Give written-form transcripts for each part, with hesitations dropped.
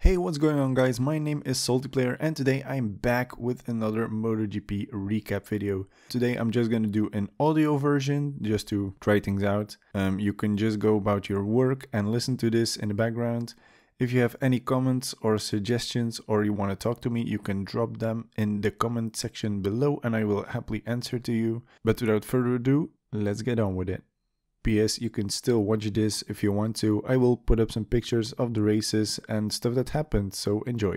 Hey, what's going on guys? My name is SaltyPlayer and today I'm back with another MotoGP recap video. Today I'm just going to do an audio version just to try things out. You can just go about your work and listen to this in the background. If you have any comments or suggestions or you want to talk to me, you can drop them in the comment section below and I will happily answer to you. But without further ado, let's get on with it. PS, you can still watch this if you want to. I will put up some pictures of the races and stuff that happened, so enjoy.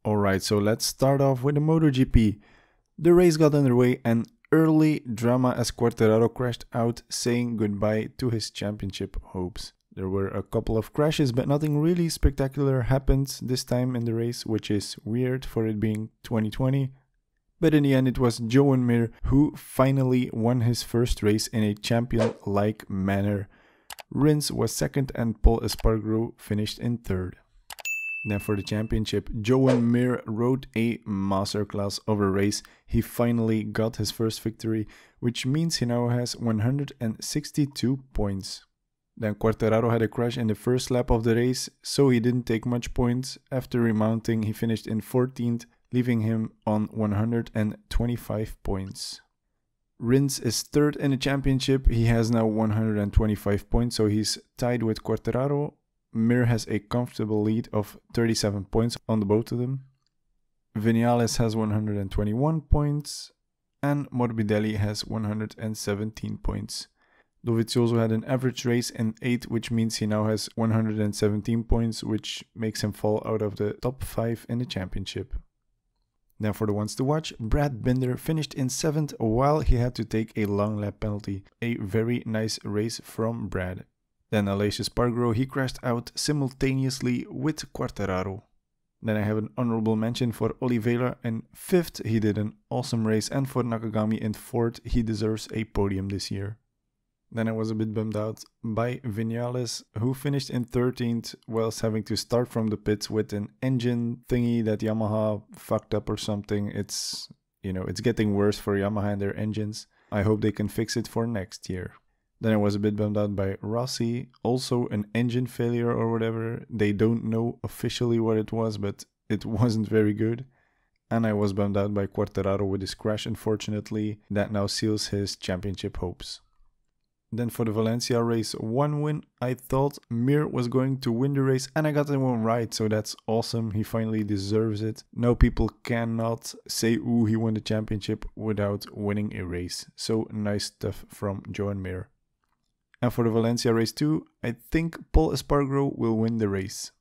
Alright, so let's start off with the MotoGP. The race got underway and early drama as Quartararo crashed out, saying goodbye to his championship hopes. There were a couple of crashes, but nothing really spectacular happened this time in the race, which is weird for it being 2020. But in the end it was Joan Mir who finally won his first race in a champion-like manner. Rins was second and Pol Espargaro finished in third. Then for the championship, Joan Mir rode a masterclass of a race. He finally got his first victory, which means he now has 162 points. Then Quartararo had a crash in the first lap of the race, so he didn't take much points. After remounting, he finished in 14th, leaving him on 125 points. Rins is third in the championship. He has now 125 points, so he's tied with Quartararo. Mir has a comfortable lead of 37 points on the both of them. Viñales has 121 points and Morbidelli has 117 points. Dovizioso had an average race in 8th, which means he now has 117 points, which makes him fall out of the top 5 in the championship. Now for the ones to watch, Brad Binder finished in 7th while he had to take a long lap penalty. A very nice race from Brad. Then Aleix Espargaro, he crashed out simultaneously with Quartararo. Then I have an honorable mention for Oliveira in 5th, he did an awesome race, and for Nakagami in 4th, he deserves a podium this year. Then I was a bit bummed out by Viñales, who finished in 13th whilst having to start from the pits with an engine thingy that Yamaha fucked up or something. It's getting worse for Yamaha and their engines. I hope they can fix it for next year. Then I was a bit bummed out by Rossi, also an engine failure or whatever. They don't know officially what it was, but it wasn't very good. And I was bummed out by Quartararo with his crash, unfortunately. That now seals his championship hopes. Then for the Valencia race 1 win, I thought Mir was going to win the race and I got that one right, so that's awesome. He finally deserves it. Now people cannot say, ooh, he won the championship without winning a race. So nice stuff from Joan Mir. And for the Valencia race 2, I think Pol Espargaro will win the race.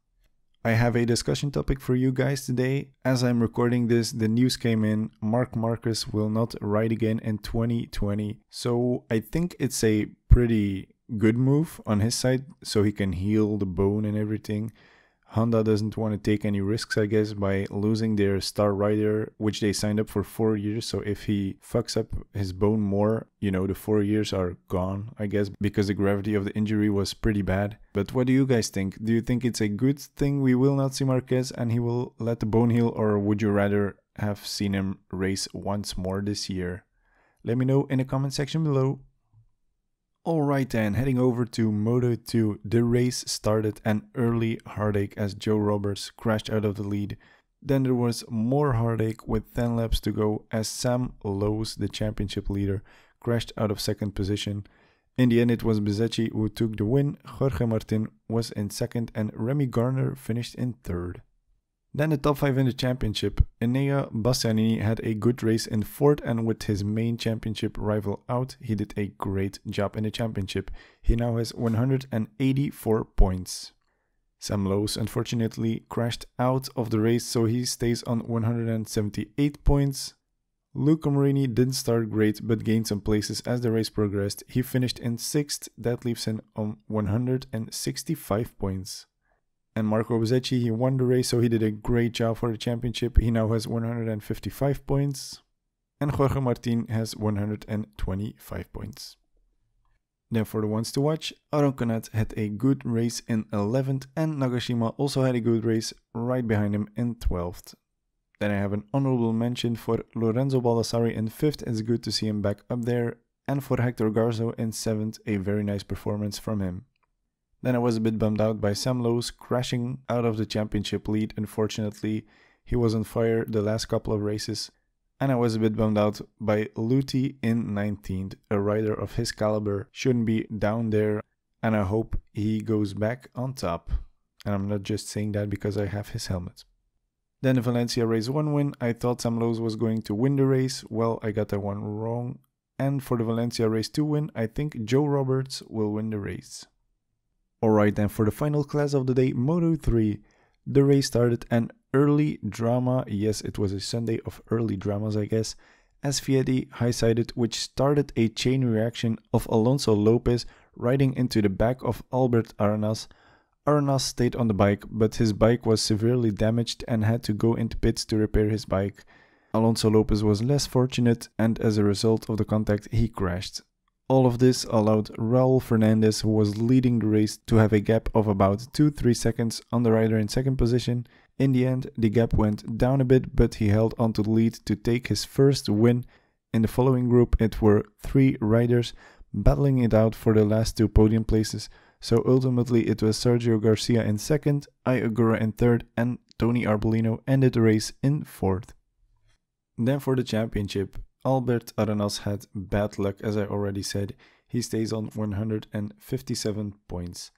I have a discussion topic for you guys today. As I'm recording this, the news came in. Marc Marquez will not ride again in 2020. So I think it's a pretty good move on his side, so he can heal the bone and everything. Honda doesn't want to take any risks, I guess, by losing their star rider, which they signed up for 4 years. So if he fucks up his bone more, the 4 years are gone, I guess, because the gravity of the injury was pretty bad. But what do you guys think? Do you think it's a good thing we will not see Marquez and he will let the bone heal, or would you rather have seen him race once more this year? Let me know in the comment section below. Alright then, heading over to Moto2, the race started an early heartache as Joe Roberts crashed out of the lead. Then there was more heartache with 10 laps to go as Sam Lowes, the championship leader, crashed out of 2nd position. In the end it was Bezzecchi who took the win, Jorge Martin was in 2nd and Remy Garner finished in 3rd. Then the top 5 in the championship. Enea Bastianini had a good race in 4th and with his main championship rival out, he did a great job in the championship. He now has 184 points. Sam Lowes unfortunately crashed out of the race, so he stays on 178 points. Luca Marini didn't start great but gained some places as the race progressed. He finished in 6th, that leaves him on 165 points. And Marco Bezzecchi, he won the race, so he did a great job for the championship. He now has 155 points. And Jorge Martin has 125 points. Then for the ones to watch, Aron Canet had a good race in 11th and Nagashima also had a good race right behind him in 12th. Then I have an honorable mention for Lorenzo Baldassarri in 5th, it's good to see him back up there. And for Hector Garzo in 7th, a very nice performance from him. Then I was a bit bummed out by Sam Lowes crashing out of the championship lead. Unfortunately, he was on fire the last couple of races. And I was a bit bummed out by Luthi in 19th. A rider of his caliber shouldn't be down there, and I hope he goes back on top. And I'm not just saying that because I have his helmet. Then the Valencia race 1 win. I thought Sam Lowes was going to win the race. Well, I got that one wrong. And for the Valencia race 2 win, I think Joe Roberts will win the race. Alright, then for the final class of the day, Moto3. The race started an early drama. Yes, it was a Sunday of early dramas, I guess. As Vietti high-sided, which started a chain reaction of Alonso Lopez riding into the back of Albert Arenas. Arenas stayed on the bike, but his bike was severely damaged and had to go into pits to repair his bike. Alonso Lopez was less fortunate, and as a result of the contact, he crashed. All of this allowed Raul Fernandez, who was leading the race, to have a gap of about 2-3 seconds on the rider in second position. In the end, the gap went down a bit, but he held onto the lead to take his first win. In the following group, it were 3 riders battling it out for the last 2 podium places. So ultimately, it was Sergio Garcia in second, Ai Ogura in third, and Tony Arbolino ended the race in fourth. Then for the championship, Albert Arenas had bad luck, as I already said. He stays on 157 points.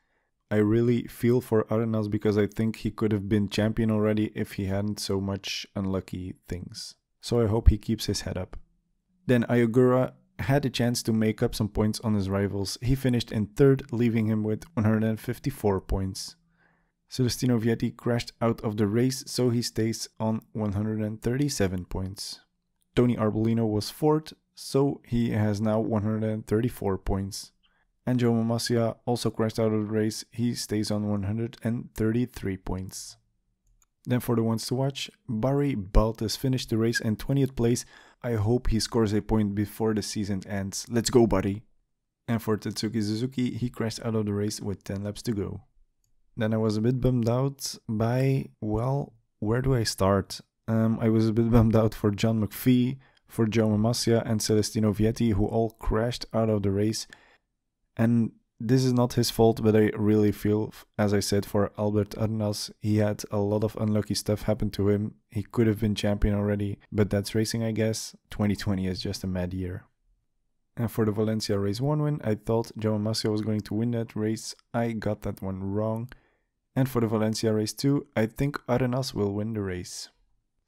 I really feel for Arenas because I think he could have been champion already if he hadn't so much unlucky things. So I hope he keeps his head up. Then Ai Ogura had a chance to make up some points on his rivals. He finished in third, leaving him with 154 points. Celestino Vietti crashed out of the race, so he stays on 137 points. Tony Arbolino was fourth, so he has now 134 points. And Joe Masia also crashed out of the race. He stays on 133 points. Then for the ones to watch, Barry Baltes finished the race in 20th place. I hope he scores a point before the season ends. Let's go, buddy! And for Tetsuki Suzuki, he crashed out of the race with 10 laps to go. Then I was a bit bummed out by, well, where do I start? I was a bit bummed out for John McPhee, for Joe Masia and Celestino Vietti, who all crashed out of the race. And this is not his fault, but I really feel, as I said, for Albert Arenas. He had a lot of unlucky stuff happen to him. He could have been champion already, but that's racing, I guess. 2020 is just a mad year. And for the Valencia race 1 win, I thought Joe Masia was going to win that race. I got that one wrong. And for the Valencia race 2, I think Arenas will win the race.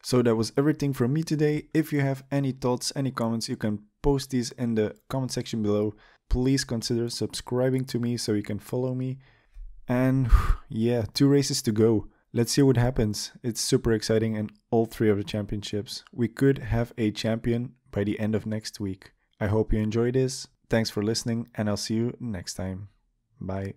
So that was everything from me today. If you have any thoughts, any comments, you can post these in the comment section below. Please consider subscribing to me so you can follow me. And yeah, 2 races to go. Let's see what happens. It's super exciting in all 3 of the championships. We could have a champion by the end of next week. I hope you enjoyed this. Thanks for listening, and I'll see you next time. Bye.